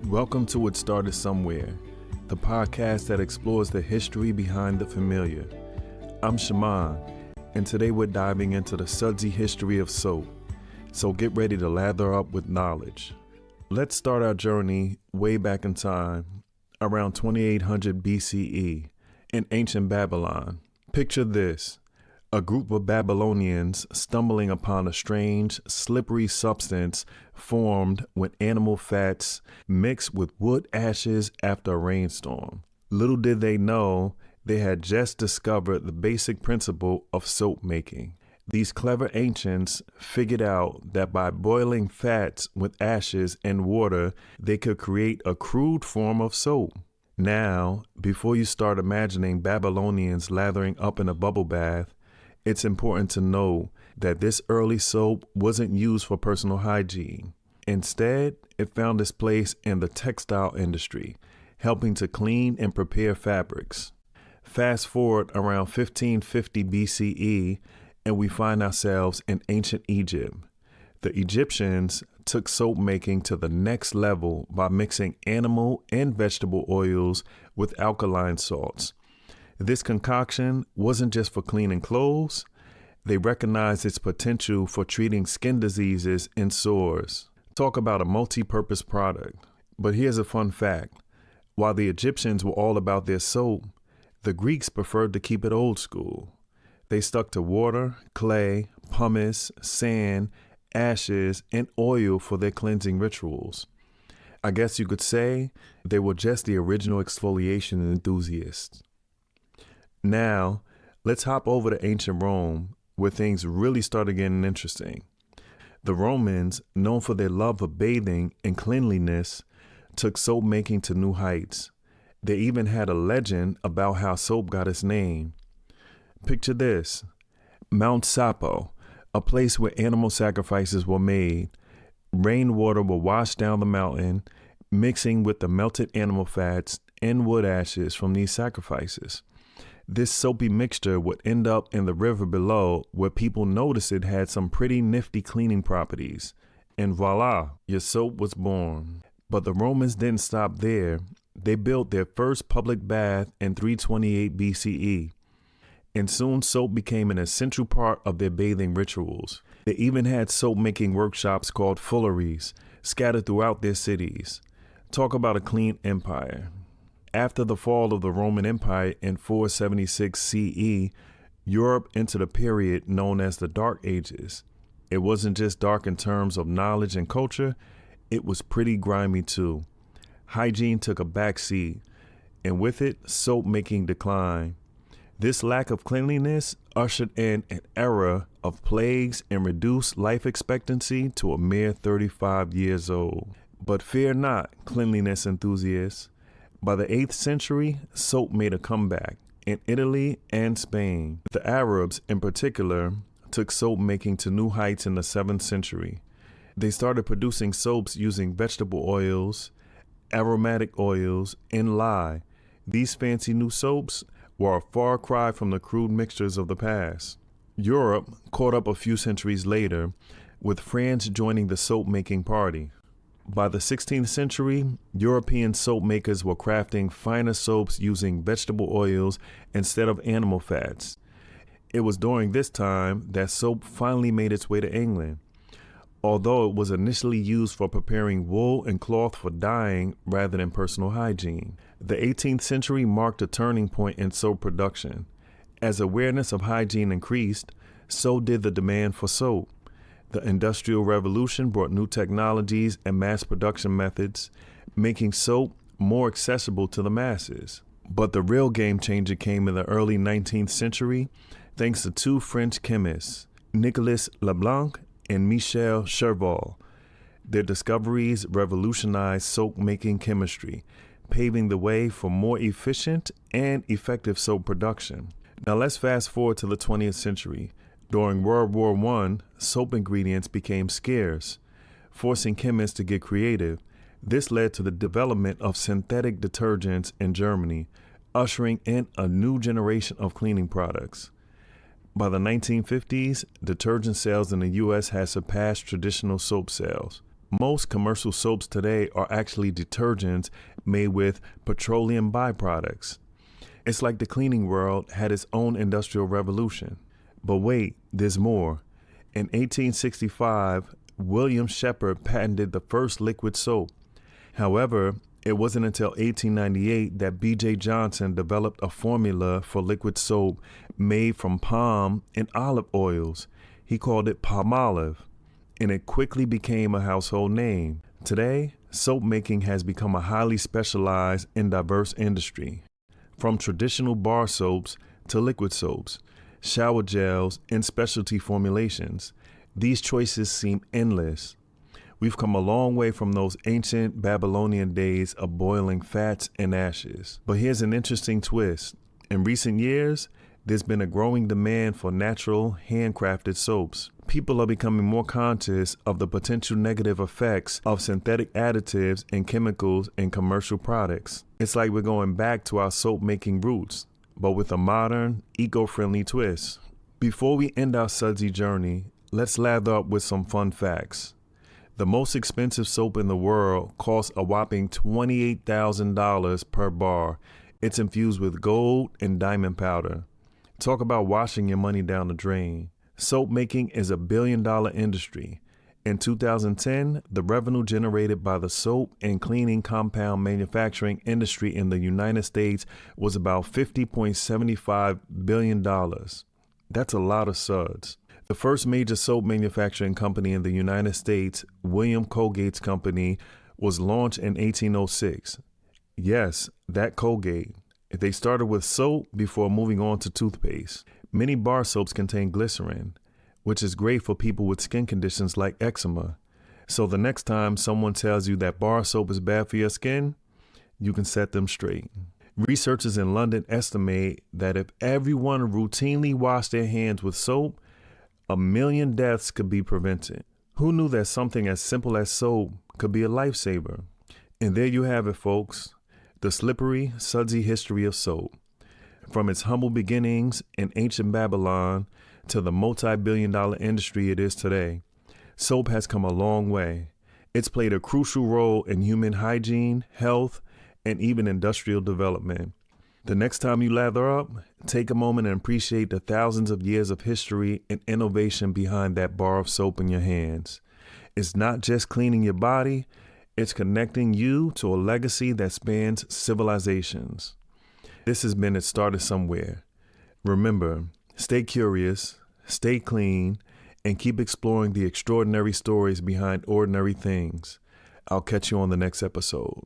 Welcome to It Started Somewhere, the podcast that explores the history behind the familiar. I'm Shaimond, and today we're diving into the Sudsy history of soap, so get ready to lather up with knowledge. Let's start our journey way back in time, around 2800 BCE, in ancient Babylon. Picture this. A group of Babylonians stumbling upon a strange, slippery substance formed when animal fats mixed with wood ashes after a rainstorm. Little did they know they had just discovered the basic principle of soap making. These clever ancients figured out that by boiling fats with ashes and water, they could create a crude form of soap. Now, before you start imagining Babylonians lathering up in a bubble bath, it's important to know that this early soap wasn't used for personal hygiene. Instead, it found its place in the textile industry, helping to clean and prepare fabrics. Fast forward around 1550 BCE, and we find ourselves in ancient Egypt. The Egyptians took soap making to the next level by mixing animal and vegetable oils with alkaline salts. This concoction wasn't just for cleaning clothes. They recognized its potential for treating skin diseases and sores. Talk about a multi-purpose product. But here's a fun fact. While the Egyptians were all about their soap, the Greeks preferred to keep it old school. They stuck to water, clay, pumice, sand, ashes, and oil for their cleansing rituals. I guess you could say they were just the original exfoliation enthusiasts. Now, let's hop over to ancient Rome, where things really started getting interesting. The Romans, known for their love of bathing and cleanliness, took soap making to new heights. They even had a legend about how soap got its name. Picture this: Mount Sapo, a place where animal sacrifices were made. Rainwater would wash down the mountain, mixing with the melted animal fats and wood ashes from these sacrifices. This soapy mixture would end up in the river below, where people noticed it had some pretty nifty cleaning properties. And voila, your soap was born. But the Romans didn't stop there. They built their first public bath in 328 BCE. And soon soap became an essential part of their bathing rituals. They even had soap making workshops called fulleries scattered throughout their cities. Talk about a clean empire. After the fall of the Roman Empire in 476 CE, Europe entered a period known as the Dark Ages. It wasn't just dark in terms of knowledge and culture, it was pretty grimy too. Hygiene took a backseat, and with it, soap making declined. This lack of cleanliness ushered in an era of plagues and reduced life expectancy to a mere 35 years old. But fear not, cleanliness enthusiasts. By the 8th century, soap made a comeback in Italy and Spain. The Arabs, in particular, took soap making to new heights in the 7th century. They started producing soaps using vegetable oils, aromatic oils, and lye. These fancy new soaps were a far cry from the crude mixtures of the past. Europe caught up a few centuries later, with France joining the soap-making party. By the 16th century, European soap makers were crafting finer soaps using vegetable oils instead of animal fats. It was during this time that soap finally made its way to England. Although it was initially used for preparing wool and cloth for dyeing rather than personal hygiene. The 18th century marked a turning point in soap production. As awareness of hygiene increased, so did the demand for soap. The Industrial Revolution brought new technologies and mass production methods, making soap more accessible to the masses. But the real game changer came in the early 19th century, thanks to two French chemists, Nicolas Leblanc and Michel Cherval. Their discoveries revolutionized soap-making chemistry, paving the way for more efficient and effective soap production. Now let's fast forward to the 20th century. During World War I, soap ingredients became scarce, forcing chemists to get creative. This led to the development of synthetic detergents in Germany, ushering in a new generation of cleaning products. By the 1950s, detergent sales in the U.S. had surpassed traditional soap sales. Most commercial soaps today are actually detergents made with petroleum byproducts. It's like the cleaning world had its own industrial revolution. But wait, there's more. In 1865, William Shepard patented the first liquid soap. However, it wasn't until 1898 that B.J. Johnson developed a formula for liquid soap made from palm and olive oils. He called it Palmolive, and it quickly became a household name. Today, soap making has become a highly specialized and diverse industry. From traditional bar soaps to liquid soaps, shower gels, and specialty formulations, these choices seem endless. We've come a long way from those ancient Babylonian days of boiling fats and ashes. But here's an interesting twist. In recent years, there's been a growing demand for natural, handcrafted soaps. People are becoming more conscious of the potential negative effects of synthetic additives and chemicals in commercial products. It's like we're going back to our soap making roots, but with a modern, eco-friendly twist. Before we end our Sudsy journey, let's lather up with some fun facts. The most expensive soap in the world costs a whopping $28,000 per bar. It's infused with gold and diamond powder. Talk about washing your money down the drain. Soap making is a billion-dollar industry. In 2010, the revenue generated by the soap and cleaning compound manufacturing industry in the United States was about $50.75 billion. That's a lot of suds. The first major soap manufacturing company in the United States, William Colgate's company, was launched in 1806. Yes, that Colgate. They started with soap before moving on to toothpaste. Many bar soaps contain glycerin, which is great for people with skin conditions like eczema. So the next time someone tells you that bar soap is bad for your skin, you can set them straight. Researchers in London estimate that if everyone routinely washed their hands with soap, 1 million deaths could be prevented. Who knew that something as simple as soap could be a lifesaver? And there you have it, folks. The slippery, sudsy history of soap. From its humble beginnings in ancient Babylon to the multi-billion-dollar industry it is today, soap has come a long way. It's played a crucial role in human hygiene, health, and even industrial development. The next time you lather up, take a moment and appreciate the thousands of years of history and innovation behind that bar of soap in your hands. It's not just cleaning your body, it's connecting you to a legacy that spans civilizations. This has been It Started Somewhere. Remember, stay curious, stay clean, and keep exploring the extraordinary stories behind ordinary things. I'll catch you on the next episode.